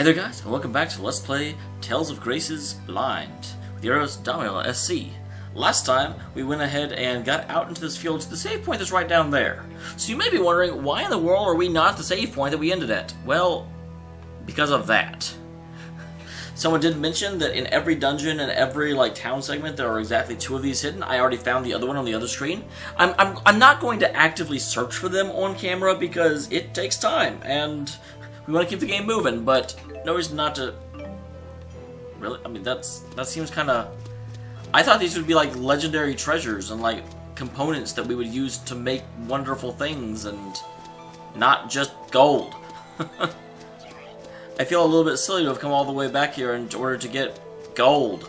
Hey there guys, and welcome back to Let's Play Tales of Grace's Blind with your host Dameol SC. Last time, we went ahead and got out into this field to the save point that's right down there. So you may be wondering, why in the world are we not at the save point that we ended at? Well, because of that. Someone did mention that in every dungeon and every town segment there are exactly 2 of these hidden. I already found the other one on the other screen. I'm not going to actively search for them on camera because it takes time, and we want to keep the game moving, but no reason not to... Really? I mean, that seems kind of... I thought these would be like legendary treasures and components that we would use to make wonderful things and not just gold. I feel a little bit silly to have come all the way back here in order to get gold.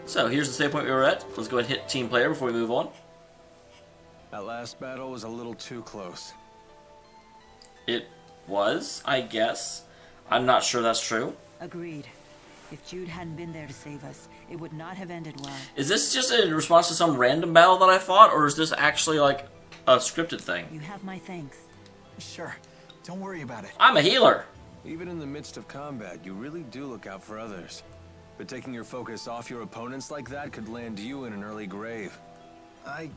So, here's the save point we were at. Let's go ahead and hit team player before we move on. That last battle was a little too close. It was, I guess. I'm not sure that's true. Agreed. If Jude hadn't been there to save us, it would not have ended well. Is this just in response to some random battle that I fought, or is this actually a scripted thing? You have my thanks. Sure. Don't worry about it. I'm a healer! Even in the midst of combat, you really do look out for others. But taking your focus off your opponents like that could land you in an early grave. I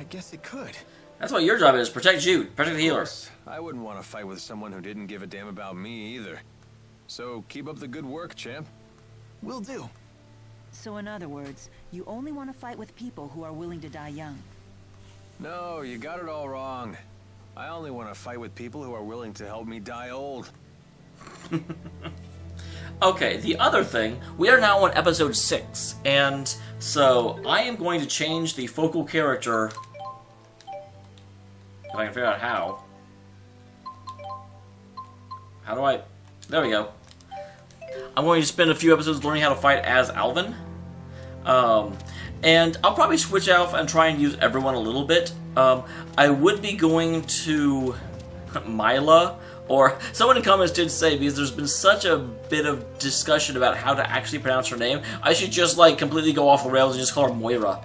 guess it could. That's what your job is. Protect Jude. Protect the healers. I wouldn't want to fight with someone who didn't give a damn about me either. So keep up the good work, champ. Will do. So in other words, you only want to fight with people who are willing to die young. No, you got it all wrong. I only want to fight with people who are willing to help me die old. Okay, the other thing, we are now on episode 6, and so I am going to change the focal character, if I can figure out how. How do I... There we go. I'm going to spend a few episodes learning how to fight as Alvin. And I'll probably switch out and try and use everyone a little bit. I would be going to Mila, or someone in comments did say, because there's been such a bit of discussion about how to actually pronounce her name, I should just completely go off the rails and just call her Moira.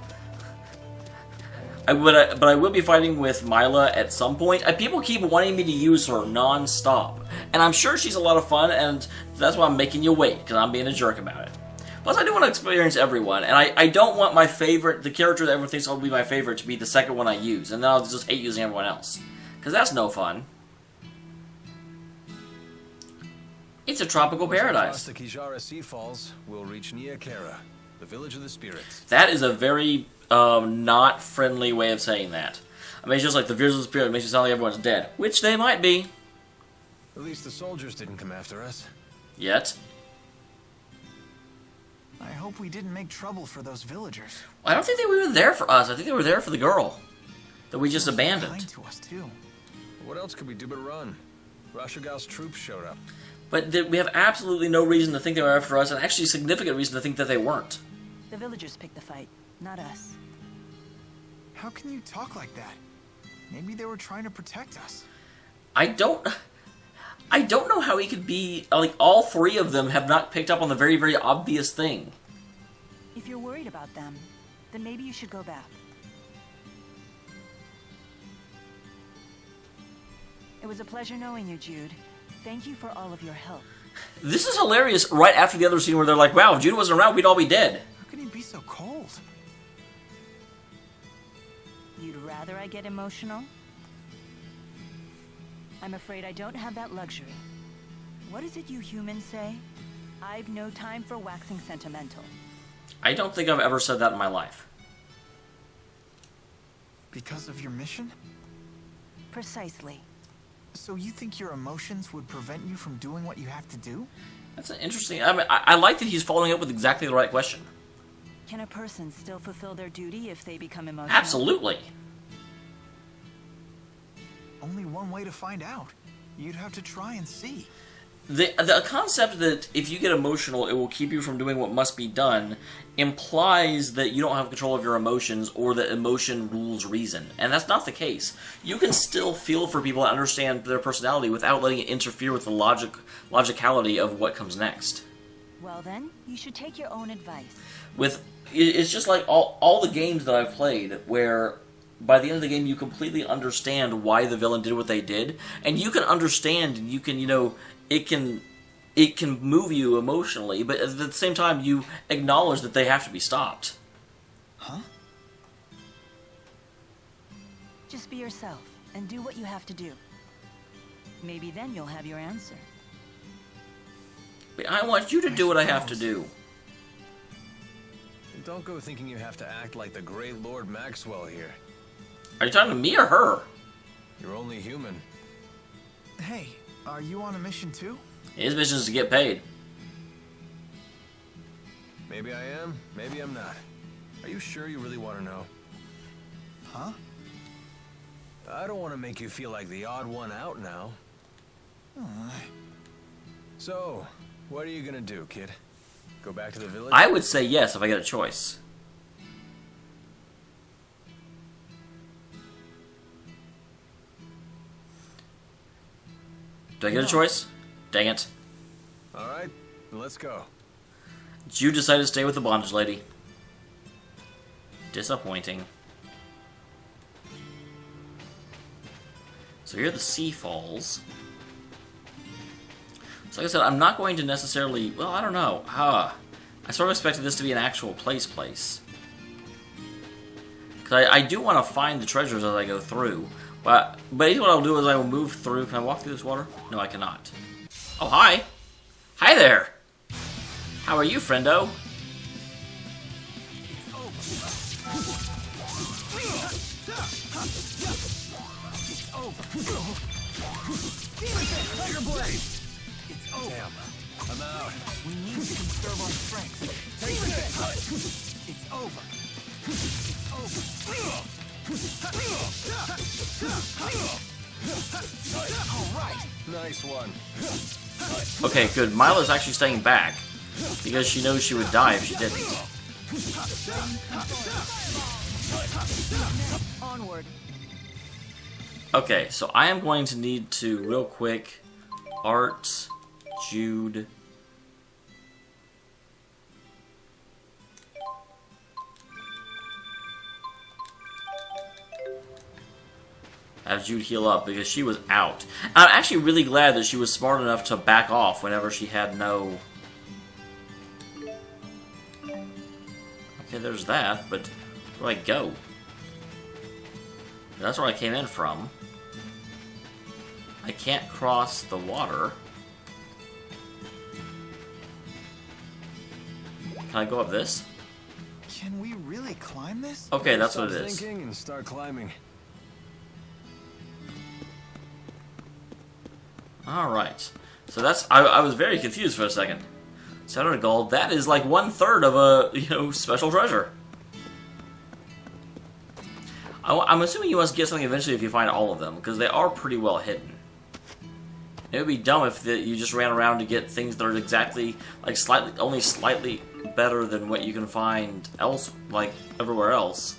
But I will be fighting with Mila at some point. People keep wanting me to use her non-stop, and I'm sure she's a lot of fun, and that's why I'm making you wait, because I'm being a jerk about it. Plus, I do want to experience everyone, and I don't want my favorite, the character that everyone thinks will be my favorite, to be the second one I use, and then I'll just hate using everyone else. Because that's no fun. It's a tropical paradise. Across the Kijara Sea Falls, we'll reach Niakara, the village of the spirits. That is a very not friendly way of saying that. I mean, it's just like the village of the spirits makes it sound like everyone's dead, which they might be. At least the soldiers didn't come after us. Yet. I hope we didn't make trouble for those villagers. I don't think they were there for us. I think they were there for the girl that we just abandoned. Kind to us too. What else could we do but run? Rashagal's troops showed up. But we have absolutely no reason to think they were after us, and actually significant reason to think that they weren't. The villagers picked the fight, not us. How can you talk like that? Maybe they were trying to protect us. I don't know how he could be, all 3 of them have not picked up on the very, very obvious thing. If you're worried about them, then maybe you should go back. It was a pleasure knowing you, Jude. Thank you for all of your help. This is hilarious right after the other scene where they're like, wow, if Jude wasn't around, we'd all be dead. How can he be so cold? You'd rather I get emotional? I'm afraid I don't have that luxury. What is it you humans say? I've no time for waxing sentimental. I don't think I've ever said that in my life. Because of your mission? Precisely. So you think your emotions would prevent you from doing what you have to do? That's an interesting... I mean, I like that he's following up with exactly the right question. Can a person still fulfill their duty if they become emotional? Absolutely. Only one way to find out. You'd have to try and see. The concept that if you get emotional, it will keep you from doing what must be done implies that you don't have control of your emotions or that emotion rules reason. And that's not the case. You can still feel for people and understand their personality without letting it interfere with the logicality of what comes next. Well then, you should take your own advice. It's just like all the games that I've played where by the end of the game, you completely understand why the villain did what they did, and you can understand, and you can, it can move you emotionally, but at the same time you acknowledge that they have to be stopped. Huh? Just be yourself and do what you have to do. Maybe then you'll have your answer. But I want you to do what I have to do. And don't go thinking you have to act like the great Lord Maxwell here. Are you talking to me or her? You're only human. Hey, are you on a mission too? His mission is to get paid. Maybe I am, maybe I'm not. Are you sure you really want to know? Huh? I don't want to make you feel like the odd one out now. So, what are you gonna do, kid? Go back to the village? I would say yes if I get a choice. Do I get a choice? Dang it. Alright, let's go. You decided to stay with the bondage lady. Disappointing. So here are the sea falls. So like I said, I'm not going to necessarily... Well, I don't know. I sort of expected this to be an actual place. Because I do want to find the treasures as I go through. But basically what I'll do is I will move through... Can I walk through this water? No, I cannot. Oh, hi! Hi there! How are you, friendo? Tiger Blade! It's over. Damn, I'm out. We need to conserve our strength. Take this! It's over. It's over. All right. Nice one. Okay, good. Mila's actually staying back. Because she knows she would die if she didn't. Onward. Okay, so I am going to need to, real quick, Art, Jude... have Jude heal up, because she was out. I'm actually really glad that she was smart enough to back off whenever she had no... Okay, there's that, but where do I go? That's where I came in from. I can't cross the water. Can I go up this? Can we really climb this? Okay, that's what Stop it is. thinking and start climbing. Alright. So that's... I was very confused for a second. 700 gold, that is like 1/3 of a, special treasure. I'm assuming you must get something eventually if you find all of them, because they are pretty well hidden. It would be dumb if you just ran around to get things that are exactly, like, only slightly better than what you can find else, like, everywhere else.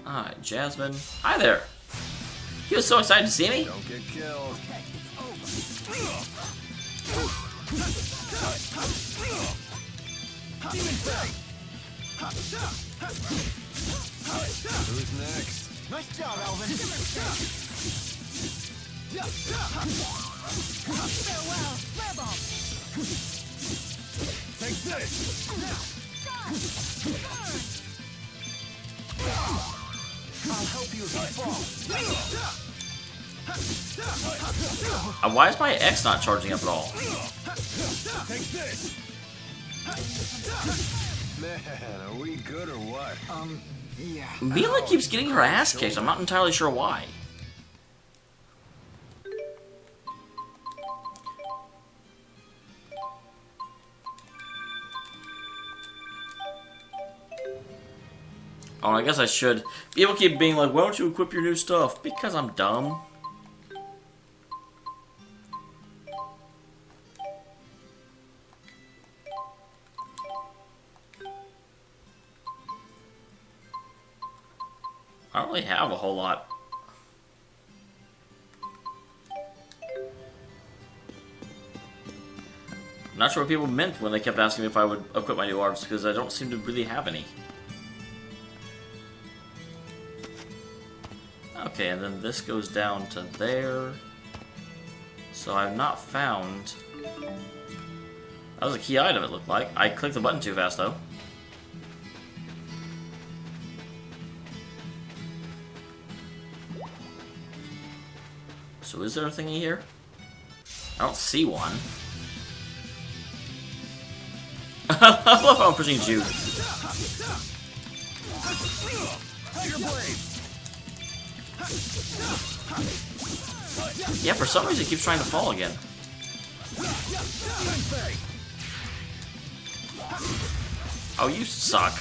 Alright, Jasmine. Hi there! You was so excited to see me? Don't get killed. Who's next? Nice job, Alvin. Farewell, Rebel. Take this! I'll help you if you fall. Why is my X not charging up at all? Take this! Man, are we good or what? Yeah. Mila keeps getting her ass kicked. I'm not entirely sure why. Oh, I guess I should. People keep being like, why don't you equip your new stuff? Because I'm dumb. I don't really have a whole lot. I'm not sure what people meant when they kept asking me if I would equip my new arms, because I don't seem to really have any. Okay, and then this goes down to there. So I've not found... That was a key item, it looked like. I clicked the button too fast, though. So is there a thingy here? I don't see one. I love how I'm pushing Jude. Yeah, for some reason it keeps trying to fall again. Oh, you suck.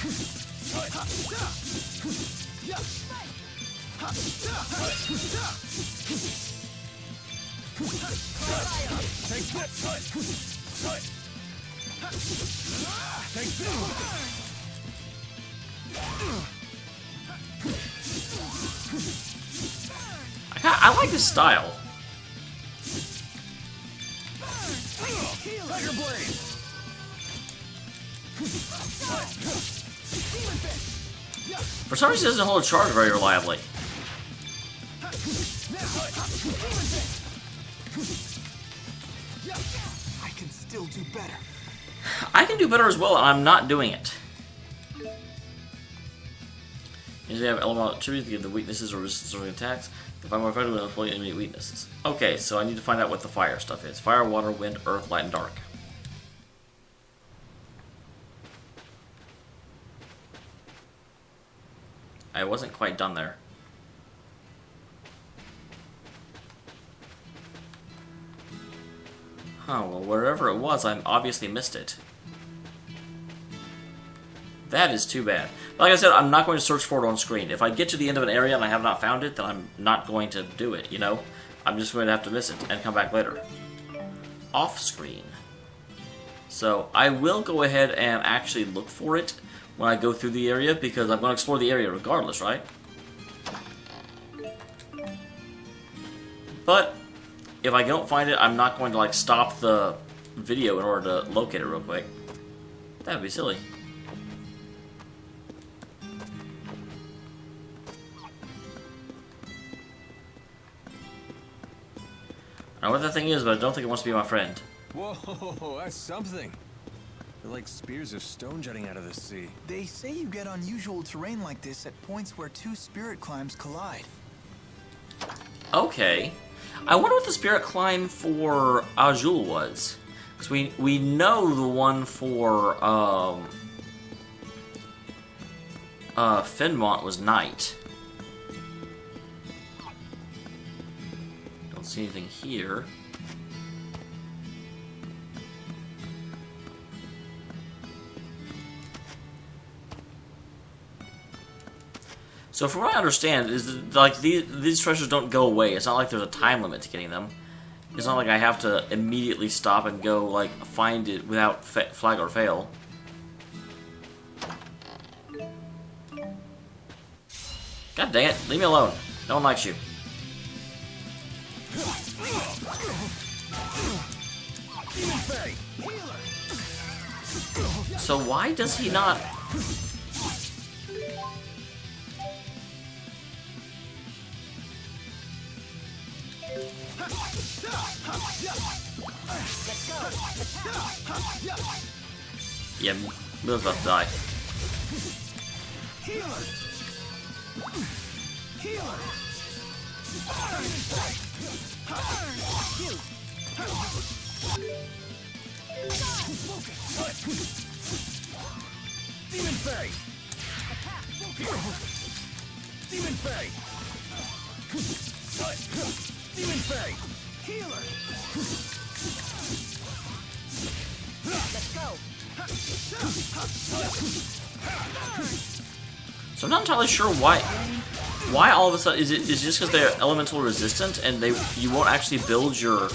I like this style. For some reason, it doesn't hold a charge very reliably. I can still do better. I can do better as well, and I'm not doing it. Usually have elemental attributes to give the weaknesses or resistance or attacks. If I'm more effective with employing enemy weaknesses. Okay, so I need to find out what the fire stuff is. Fire, water, wind, earth, light, and dark. I wasn't quite done there. Huh, well, wherever it was, I obviously missed it. That is too bad. Like I said, I'm not going to search for it on screen. If I get to the end of an area and I have not found it, then I'm not going to do it, you know? I'm just going to have to miss it and come back later. Off screen. So, I will go ahead and actually look for it when I go through the area, because I'm going to explore the area regardless, right? But, if I don't find it, I'm not going to, like, stop the video in order to locate it real quick. That would be silly. I know what that thing is, but I don't think it wants to be my friend. Whoa, that's something. They're like spears of stone jutting out of the sea. They say you get unusual terrain like this at points where two spirit climbs collide. Okay. I wonder what the spirit climb for Azul was. Because we know the one for Finmont was night. Don't see anything here. So from what I understand, is that, like, these treasures don't go away. It's not like there's a time limit to getting them. It's not like I have to immediately stop and go, like, find it without flag or fail. God dang it, leave me alone. No one likes you. So why does he not... Yeah, Mill's about to die. Demon Fey! Demon Fey! Demon Fey! Healer! Let's go. So I'm not entirely sure why all of a sudden is it just because they're elemental resistant and you won't actually build your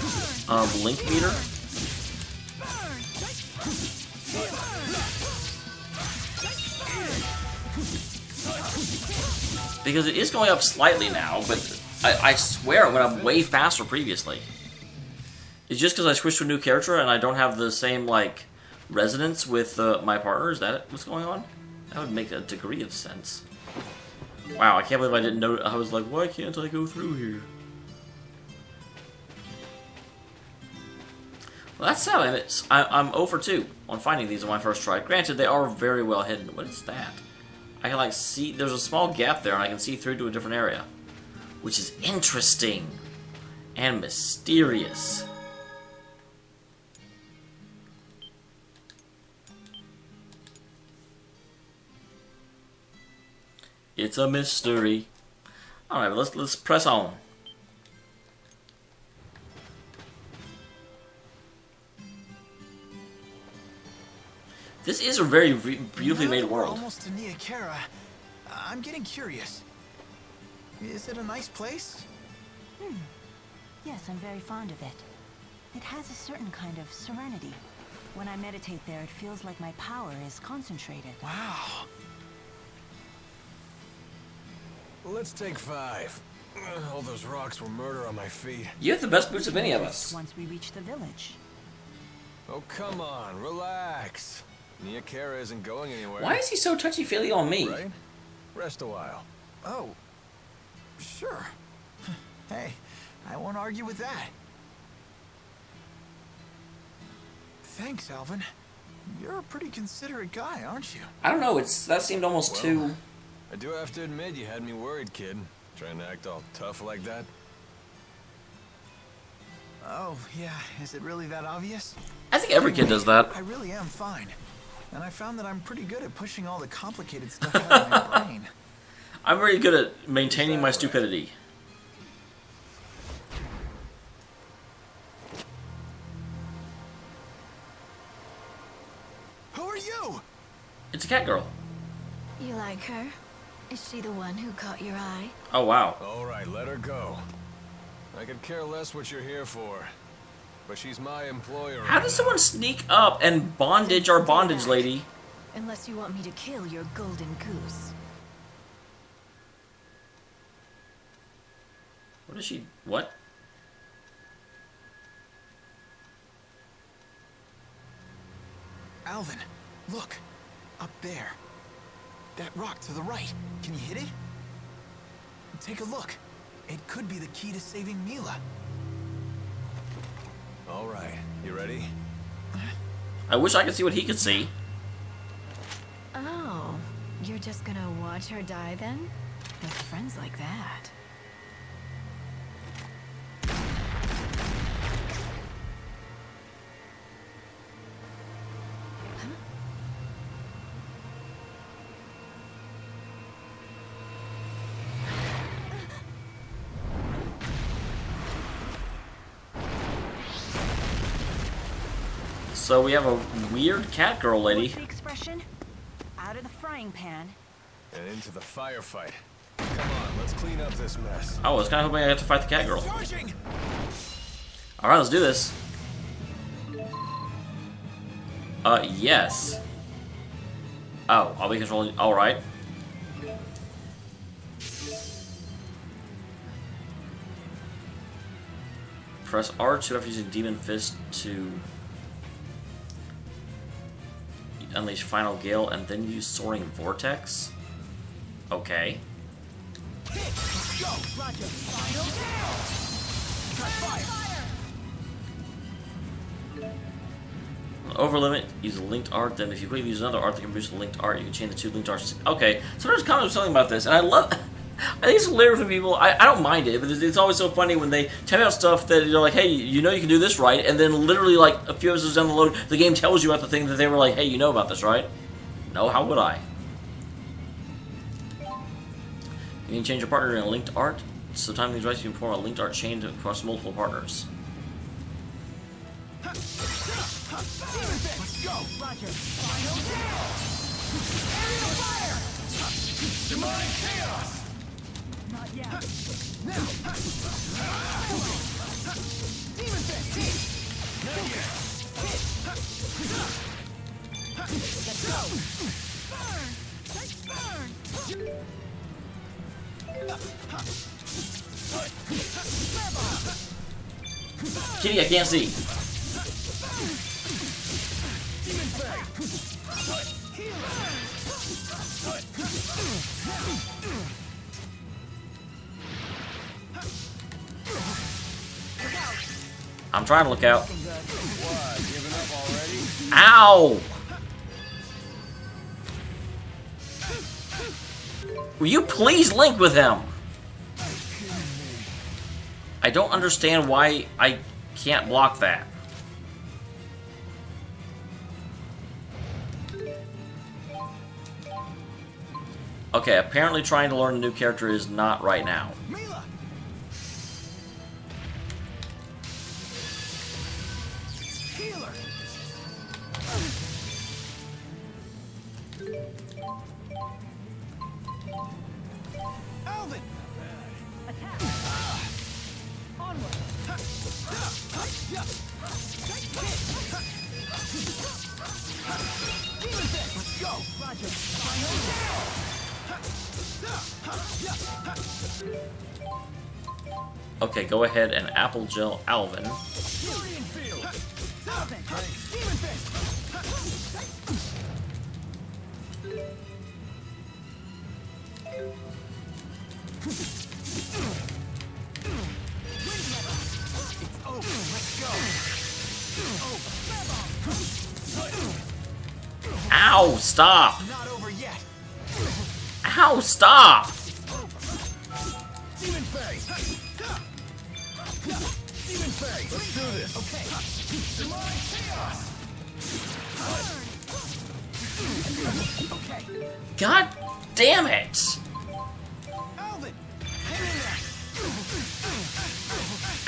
link meter. Because it is going up slightly now, but I swear it went up way faster previously. It's just because I switched to a new character and I don't have the same, like, resonance with my partner. Is that what's going on? That would make a degree of sense. Wow, I can't believe I didn't know. I was like, why can't I go through here? Well, that's how I'm 0 for 2 on finding these on my first try. Granted, they are very well hidden. What is that? I can like see, there's a small gap there and I can see through to a different area. Which is interesting and mysterious. It's a mystery. Alright, let's press on. This is a very beautifully made world. Almost to Nia Kara. I'm getting curious. Is it a nice place? Yes, I'm very fond of it. It has a certain kind of serenity. When I meditate there, it feels like my power is concentrated. Wow. Let's take 5. All those rocks were murder on my feet. You have the best boots of any of us. Once we reach the village. Oh, come on, relax. Nia Kara isn't going anywhere. Why is he so touchy-feely on me? Right? Rest a while. Oh. Sure. Hey, I won't argue with that. Thanks, Alvin. You're a pretty considerate guy, aren't you? I don't know, that seemed almost too... I do have to admit you had me worried, kid. Trying to act all tough like that. Oh, yeah. Is it really that obvious? I think every kid does that. I really am fine. And I found that I'm pretty good at pushing all the complicated stuff out of my brain. I'm very good at maintaining my stupidity. Who are you? It's a cat girl. You like her? Is she the one who caught your eye? Oh, wow. All right, let her go. I could care less what you're here for. But she's my employer. How does someone sneak up and bondage our bondage lady? Unless you want me to kill your golden goose. What is she... What? Alvin, look. Up there. That rock to the right. Can you hit it? Take a look. It could be the key to saving Mila. All right, you ready? I wish I could see what he could see. Oh, you're just gonna watch her die then? With friends like that. So we have a weird cat girl lady. What's the expression? Out of the frying pan. And into the firefight. Come on, let's clean up this mess. Oh, I was kind of hoping I had to fight the cat girl. Charging! Alright, let's do this. Yes. Oh, I'll be controlling... Alright. Press R2 after using Demon Fist to unleash Final Gale and then use Soaring Vortex. Okay. Go! Roger. Final Gale! Cut fire! Over limit, use a linked art. Then, if you quickly use another art that can boost the linked art, you can chain the two linked arts. Okay, so there's comments something about this, and I love. I think it's hilarious when people. I don't mind it, but it's always so funny when they tell me about stuff that you're like, hey, you know you can do this right, and then literally like a few episodes down the road, the game tells you about the thing that they were like, hey, you know about this, right? No, how would I? You can change your partner in a linked art. So timing is right, so you can form a linked art chain across multiple partners. Let's go! Roger. Final Gale! Aerial fire! Demonic chaos! Not yet. Now! Demon Fist! Not yet. Let's go! Burn! Let's burn! Kitty, I can't see. I'm trying to look out. What, giving up already? Ow! Will you please link with him? I don't understand why I can't block that. Okay, apparently trying to learn a new character is not right now. Mila! Healer! Alvin! Attack! Onward! Let's go! Roger! Okay, go ahead and Apple Gel Alvin. Ow, stop! Not over yet! Ow, stop! Demon Fang! Demon Fang! Let's do this! Okay. Demonic chaos! Okay. God damn it! Alvin! Hang in there!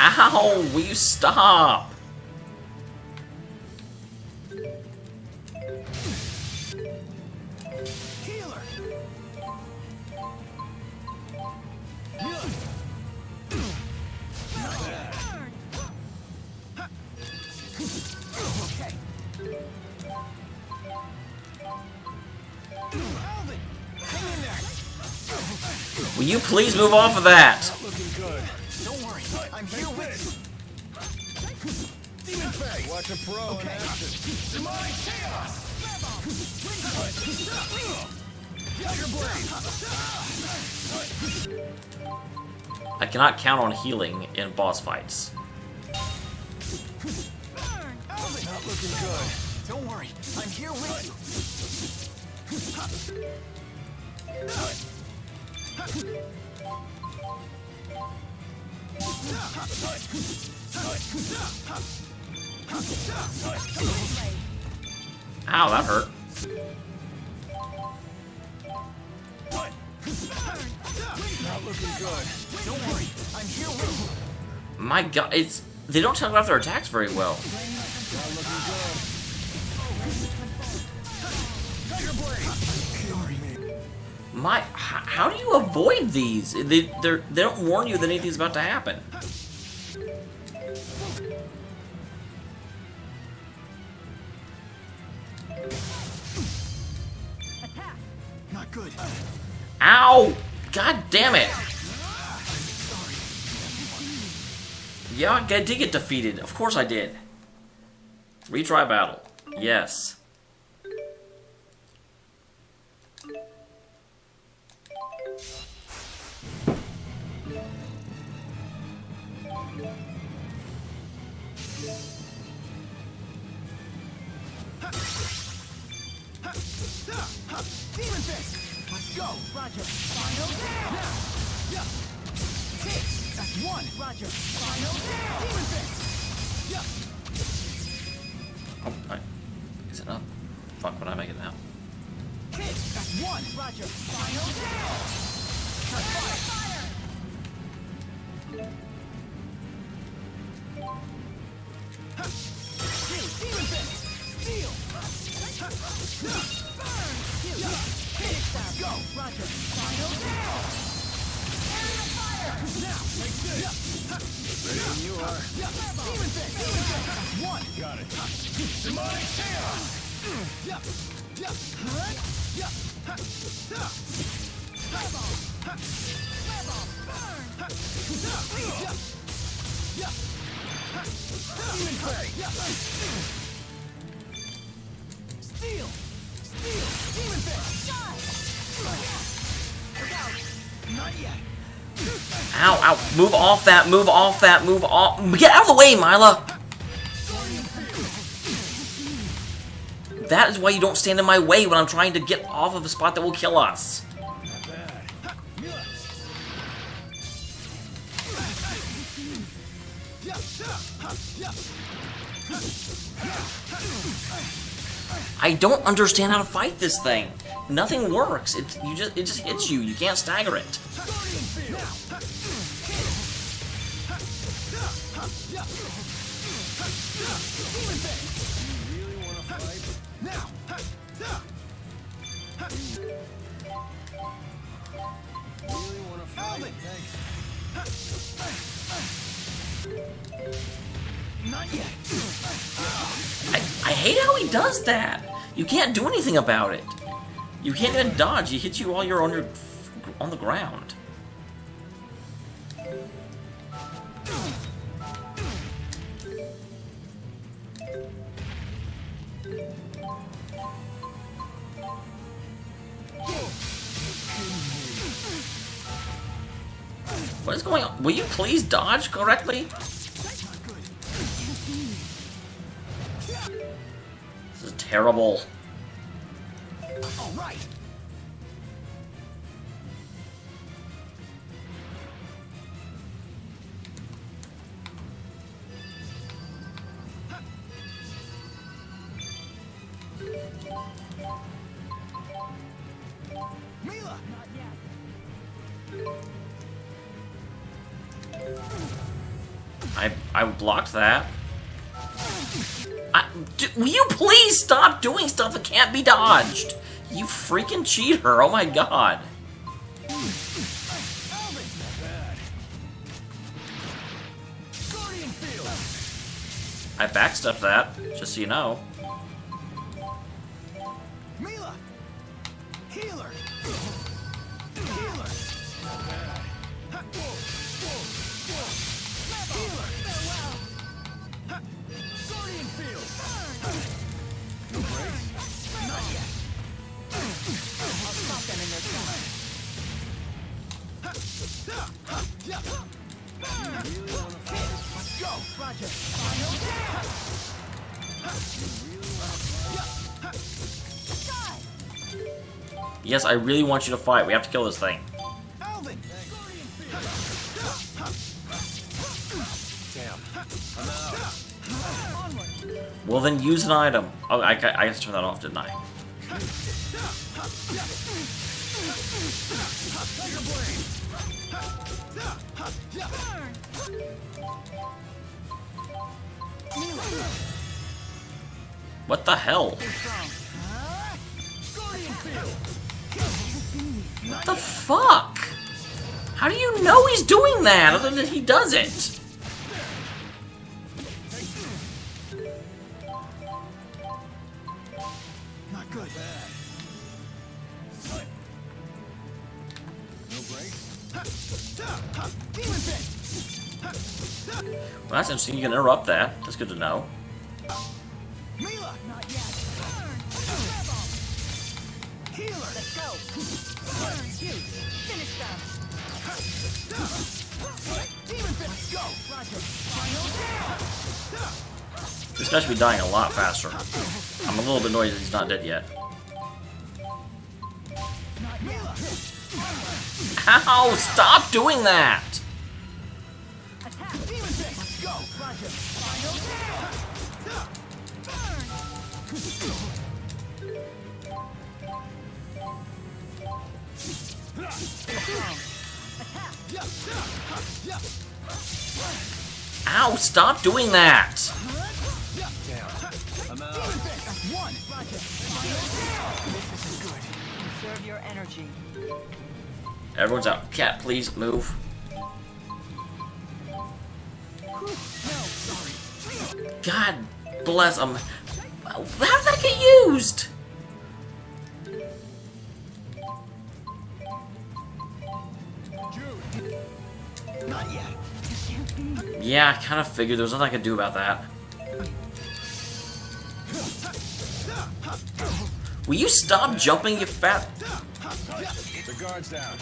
Ow, will you stop? Healer! Okay. Alvin! Hang in there! Will you please move off of that? Looking good. Don't worry, I'm here with you. Demon Fang! Watch a pro in action. Demonic chaos! Stagger blade! I cannot count on healing in boss fights. Alvin! Not looking good. Don't worry, I'm here with you. Ow, that hurt. Not looking good. Don't worry, I'm here with you. My god, they don't telegraph their attacks very well. Not looking good. Stagger blade! How do you avoid these? They don't warn you that anything's about to happen. Not good. Ow! God damn it! Yeah, I did get defeated. Of course I did. Retry battle. Yes. Demon fist! Let's go! Roger. Final down! Now! Yeah! Hit! That's one! Roger. Final down! Demon fist! Yeah! Oh, is it up? Fuck, what am I making now? Hit! That's one! Roger. Final down! Fire! Demon fist! Steel! Burn! Hit! Let's go! Roger. Final down! Area fire! Now! Like this! Ready when you are. Demon fist! Demon fist! That's one! Got it. Demonic chaos! Demon Fang! Steel! Steel! Demon fist! Look out! Not yet! Ow, ow. Move off that, move off that, move off. Get out of the way, Mila! That is why you don't stand in my way when I'm trying to get off of a spot that will kill us. I don't understand how to fight this thing. Nothing works. It just hits you. You can't stagger it. I hate how he does that. You can't do anything about it. You can't even dodge. He hits you while you're on the ground. What is going on? Will you please dodge correctly? This is terrible. All right. Mila. I blocked that. Will you please stop doing stuff that can't be dodged? You freaking cheater! Oh my god! I backstepped that, just so you know. Mila. Healer. Healer. Guardian field. No break. Not yet. I'll stop them in their tracks. You really want to fight? Let's go. Roger. Final down. Yes, I really want you to fight. We have to kill this thing. Alvin. Damn. I'm out. Well, then use an item. Oh, I got to turn that off, didn't I? What the hell? What the fuck? How do you know he's doing that, other than he does it? Not good. No break. Demon Pit. Well, that's interesting. You can interrupt that. That's good to know. Mila. Not yet. Healer. Let's go. Burn you. Finish them. Demon Pit. Let's go. Roger. Final down. This guy should be dying a lot faster. I'm a little bit annoyed that he's not dead yet. Mila. Ow! Stop doing that! Attack. Demon Pit. Let's go. Roger. Final Ow! Stop doing that! Damn. I'm out. That's one. Roger. This is good. Conserve your energy. Everyone's out. Cat, please move. No, sorry. God bless him. How did that get used? Not yet. Yeah, I kind of figured there was nothing I could do about that. Will you stop jumping, you fat... The guard's down.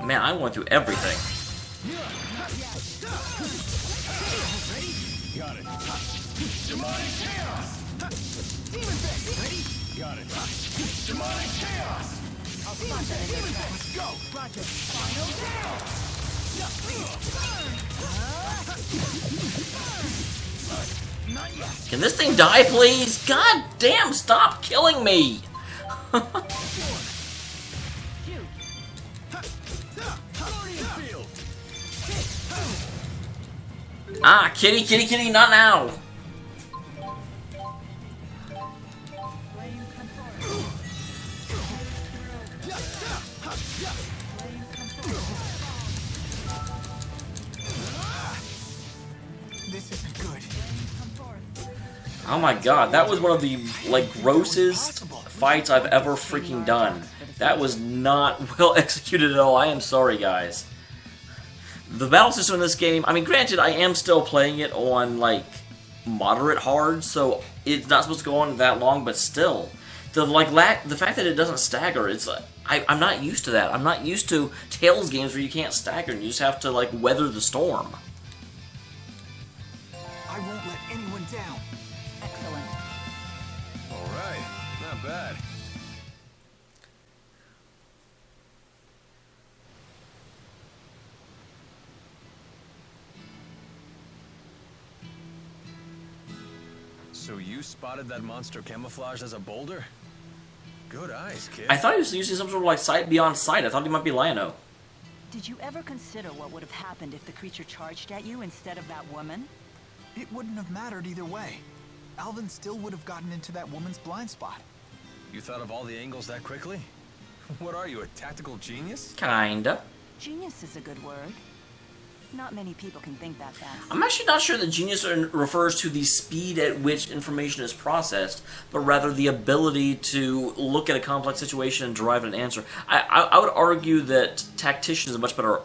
Man, I went through everything. Got it. Demonic chaos! Demon Fist! Ready? Got it. Demonic chaos! I'll spot that in their Demon tracks. Fist! Go! Roger. Final down! Not yet. Can this thing die, please? God damn, stop killing me! Shoot. Guardian field! Ah, kitty, kitty, kitty, not now! Flame control. Flame control. This isn't good. Come forth. Oh my god, that was one of the, like, grossest fights I've ever freaking done. That was not well executed at all. I am sorry, guys. The battle system in this game, I mean, granted, I am still playing it on, like, moderate hard, so it's not supposed to go on that long, but still. The fact that it doesn't stagger, it's I'm not used to that. I'm not used to Tales games where you can't stagger and you just have to, like, weather the storm. I won't let anyone down. Excellent. Alright, not bad. So you spotted that monster camouflaged as a boulder? Good eyes, kid. I thought he was using some sort of, like, sight beyond sight. I thought he might be Lion-O. Did you ever consider what would have happened if the creature charged at you instead of that woman? It wouldn't have mattered either way. Alvin still would have gotten into that woman's blind spot. You thought of all the angles that quickly? What are you, a tactical genius? Kinda. Genius is a good word. Not many people can think that fast. I'm actually not sure that genius refers to the speed at which information is processed, but rather the ability to look at a complex situation and derive an answer. I would argue that tactician is a much better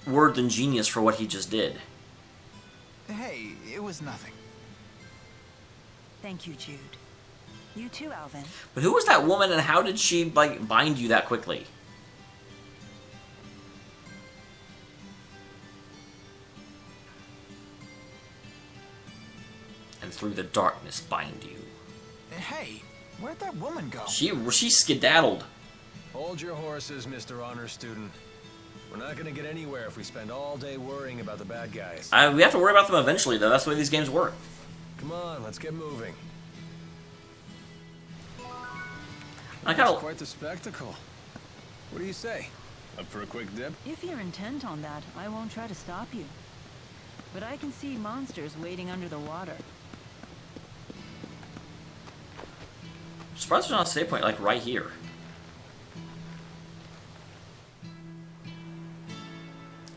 word than genius for what he just did. Hey, it was nothing. Thank you, Jude. You too, Alvin. But who was that woman and how did she, like, bind you that quickly? And through the darkness bind you. Hey, where'd that woman go? She skedaddled. Hold your horses, Mr. Honor Student. We're not gonna get anywhere if we spend all day worrying about the bad guys. We have to worry about them eventually, though. That's the way these games work. Come on, let's get moving. I It's kind of... quite the spectacle. What do you say? Up for a quick dip? If you're intent on that, I won't try to stop you. But I can see monsters waiting under the water. I'm surprised there's not a save point, like, right here.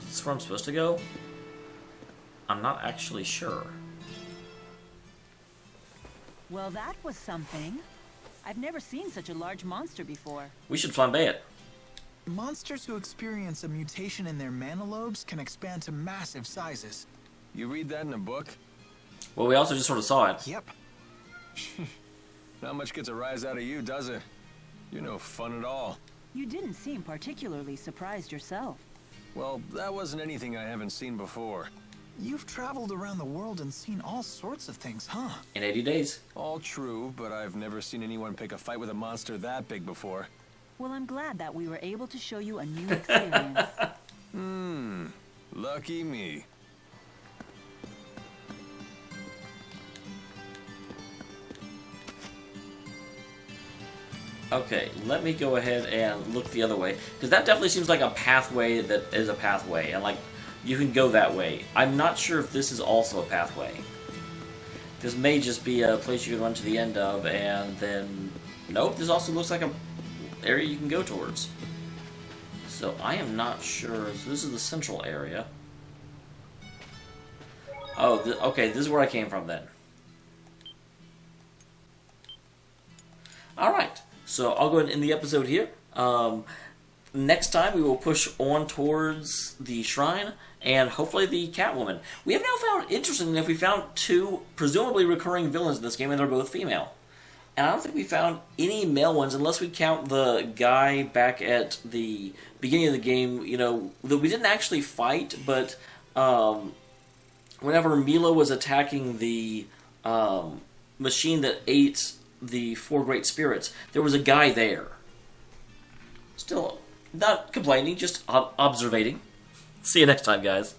Is this where I'm supposed to go? I'm not actually sure. Well, that was something. I've never seen such a large monster before. We should flambe it. Monsters who experience a mutation in their mana lobes can expand to massive sizes. You read that in a book? Well, we also just sort of saw it. Yep. Not much gets a rise out of you, does it? You're no fun at all. You didn't seem particularly surprised yourself. Well, that wasn't anything I haven't seen before. You've traveled around the world and seen all sorts of things, huh? In 80 days. All true, but I've never seen anyone pick a fight with a monster that big before. Well, I'm glad that we were able to show you a new experience. Lucky me. Okay, let me go ahead and look the other way. Because that definitely seems like a pathway that is a pathway. And, like, you can go that way. I'm not sure if this is also a pathway. This may just be a place you can run to the end of, and then... Nope, this also looks like a area you can go towards. So I am not sure. So this is the central area. Oh, okay, this is where I came from then. Alright, so I'll go ahead and end the episode here. Next time we will push on towards the shrine and hopefully the Catwoman. We have now found, interestingly enough, we found two presumably recurring villains in this game, and they're both female. And I don't think we found any male ones, unless we count the guy back at the beginning of the game, you know, that we didn't actually fight, but whenever Mila was attacking the machine that ate the 4 great spirits, there was a guy there. Still, not complaining, just observating. See you next time, guys.